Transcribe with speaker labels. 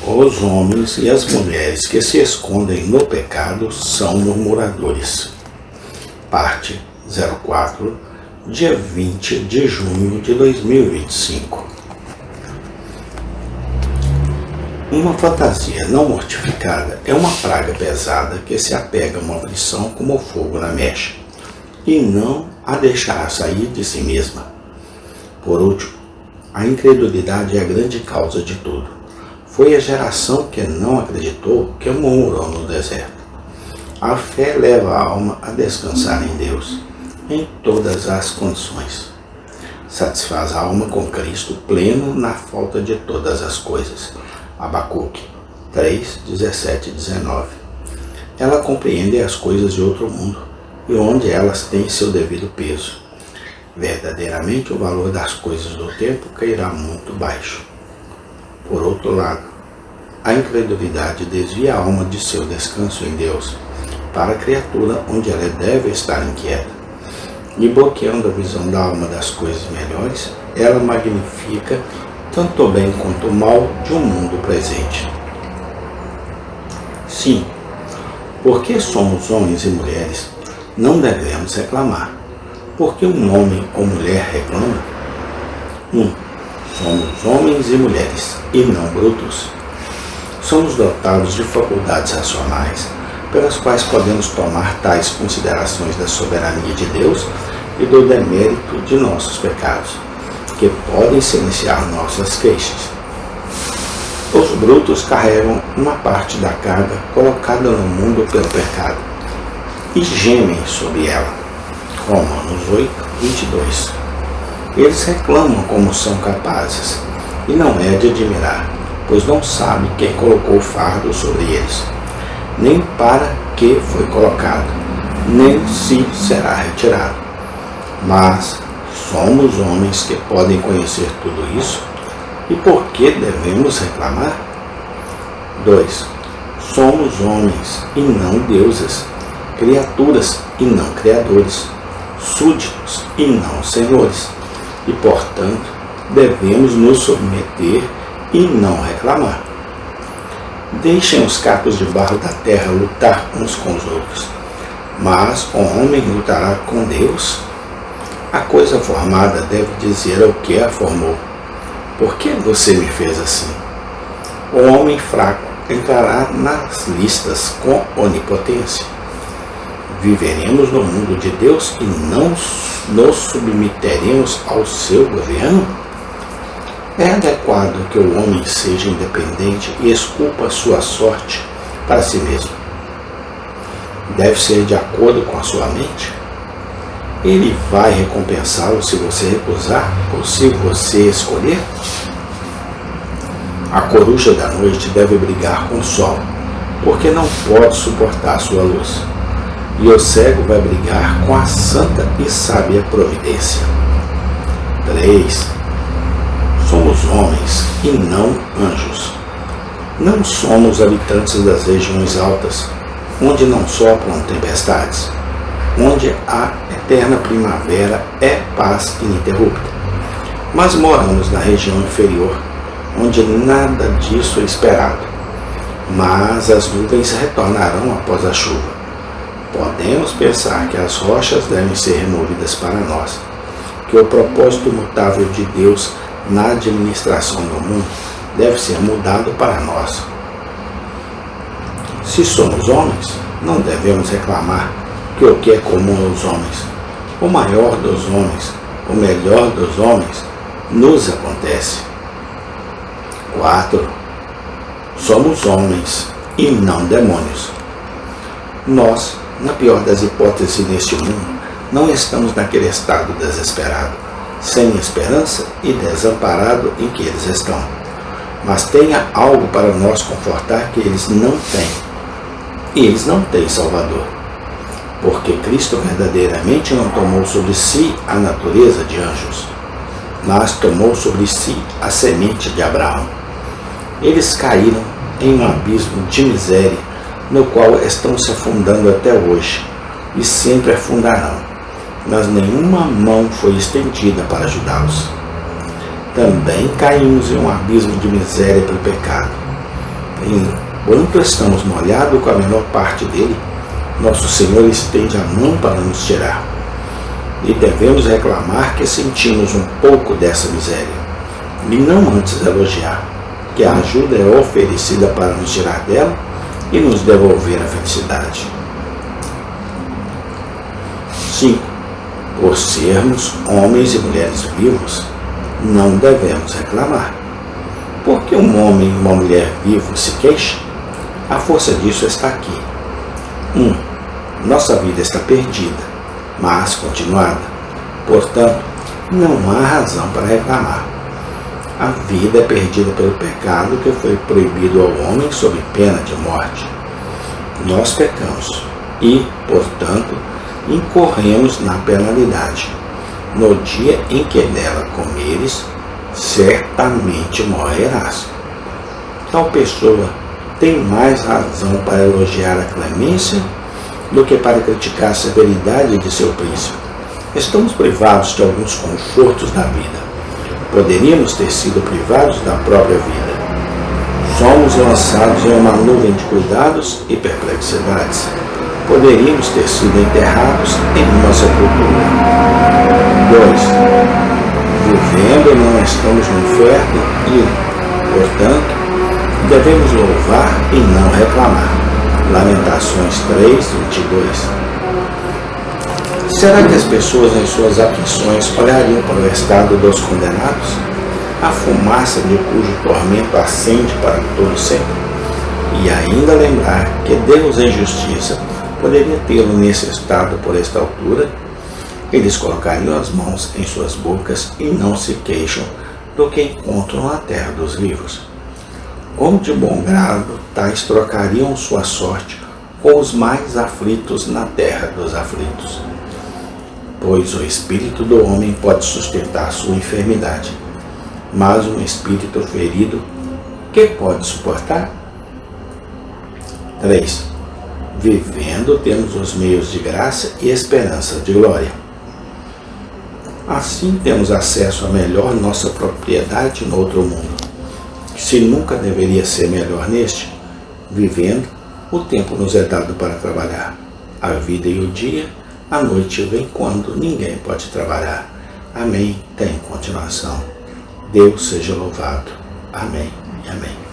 Speaker 1: Os homens e as mulheres que se escondem no pecado são murmuradores. Parte 04, dia 20 de junho de 2025. Uma fantasia não mortificada é uma praga pesada que se apega a uma aflição como fogo na mecha, e não a deixará sair de si mesma. Por último, a incredulidade é a grande causa de tudo. Foi a geração que não acreditou que murmurou no deserto. A fé leva a alma a descansar em Deus, em todas as condições. Satisfaz a alma com Cristo pleno na falta de todas as coisas. Abacuque 3, 17 e 19. Ela compreende as coisas de outro mundo e onde elas têm seu devido peso. Verdadeiramente o valor das coisas do tempo cairá muito baixo. Por outro lado, a incredulidade desvia a alma de seu descanso em Deus para a criatura onde ela deve estar inquieta. E bloqueando a visão da alma das coisas melhores, ela magnifica tanto o bem quanto o mal de um mundo presente. Sim, porque somos homens e mulheres, não devemos reclamar. Porque um homem ou mulher reclama? Somos homens e mulheres, e não brutos. Somos dotados de faculdades racionais, pelas quais podemos tomar tais considerações da soberania de Deus e do demérito de nossos pecados, que podem silenciar nossas queixas. Os brutos carregam uma parte da carga colocada no mundo pelo pecado, e gemem sobre ela. Romanos 8, 22. Eles reclamam como são capazes, e não é de admirar, pois não sabe quem colocou o fardo sobre eles, nem para que foi colocado, nem se será retirado. Mas somos homens que podem conhecer tudo isso, e por que devemos reclamar? 2. Somos homens e não deuses, criaturas e não criadores, súditos e não senhores, e portanto devemos nos submeter e não reclamar. Deixem os cacos de barro da terra lutar uns com os outros, mas o homem lutará com Deus. A coisa formada deve dizer ao que a formou: por que você me fez assim? O homem fraco entrará nas listas com onipotência. Viveremos no mundo de Deus e não nos submeteremos ao seu governo? É adequado que o homem seja independente e esculpa sua sorte para si mesmo. Deve ser de acordo com a sua mente. Ele vai recompensá-lo se você recusar ou se você escolher? A coruja da noite deve brigar com o sol, porque não pode suportar sua luz. E o cego vai brigar com a santa e sábia providência. 3. Somos homens e não anjos. Não somos habitantes das regiões altas, onde não sopram tempestades, onde a eterna primavera é paz ininterrupta. Mas moramos na região inferior, onde nada disso é esperado. Mas as nuvens retornarão após a chuva. Podemos pensar que as rochas devem ser removidas para nós, que o propósito mutável de Deus na administração do mundo deve ser mudado para nós. Se somos homens, não devemos reclamar que o que é comum aos homens, o maior dos homens, o melhor dos homens, nos acontece. 4. Somos homens e não demônios. Nós, na pior das hipóteses neste mundo, não estamos naquele estado desesperado, sem esperança e desamparado em que eles estão. Mas tenha algo para nos confortar que eles não têm. E eles não têm Salvador. Porque Cristo verdadeiramente não tomou sobre si a natureza de anjos, mas tomou sobre si a semente de Abraão. Eles caíram em um abismo de miséria, no qual estão se afundando até hoje, e sempre afundarão, mas nenhuma mão foi estendida para ajudá-los. Também caímos em um abismo de miséria pelo pecado, Enquanto estamos molhados com a menor parte dele, nosso Senhor estende a mão para nos tirar. E devemos reclamar que sentimos um pouco dessa miséria, e não antes elogiar que a ajuda é oferecida para nos tirar dela e nos devolver a felicidade. 5. Por sermos homens e mulheres vivos, não devemos reclamar. Porque um homem e uma mulher vivos se queixam, a força disso está aqui. 1. Nossa vida está perdida, mas continuada. Portanto, não há razão para reclamar. A vida é perdida pelo pecado que foi proibido ao homem sob pena de morte. Nós pecamos e, portanto, incorremos na penalidade. No dia em que dela comeres, certamente morrerás. Tal pessoa tem mais razão para elogiar a clemência do que para criticar a severidade de seu príncipe. Estamos privados de alguns confortos da vida. Poderíamos ter sido privados da própria vida. Somos lançados em uma nuvem de cuidados e perplexidades. Poderíamos ter sido enterrados em uma sepultura. 2. Vivendo não estamos no inferno e, portanto, devemos louvar e não reclamar. Lamentações 3:22. Será que as pessoas em suas aflições olhariam para o estado dos condenados? A fumaça de cujo tormento acende para todo sempre? E ainda lembrar que Deus em justiça poderia tê-lo nesse estado por esta altura? Eles colocariam as mãos em suas bocas e não se queixam do que encontram na terra dos vivos. Como de bom grado, tais trocariam sua sorte com os mais aflitos na terra dos aflitos. Pois o espírito do homem pode sustentar sua enfermidade, mas um espírito ferido, que pode suportar? 3. Vivendo temos os meios de graça e esperança de glória. Assim temos acesso a melhor nossa propriedade no outro mundo. Se nunca deveria ser melhor neste, vivendo, o tempo nos é dado para trabalhar. A vida e o dia, a noite vem quando ninguém pode trabalhar. Amém. Tem continuação. Deus seja louvado. Amém e amém.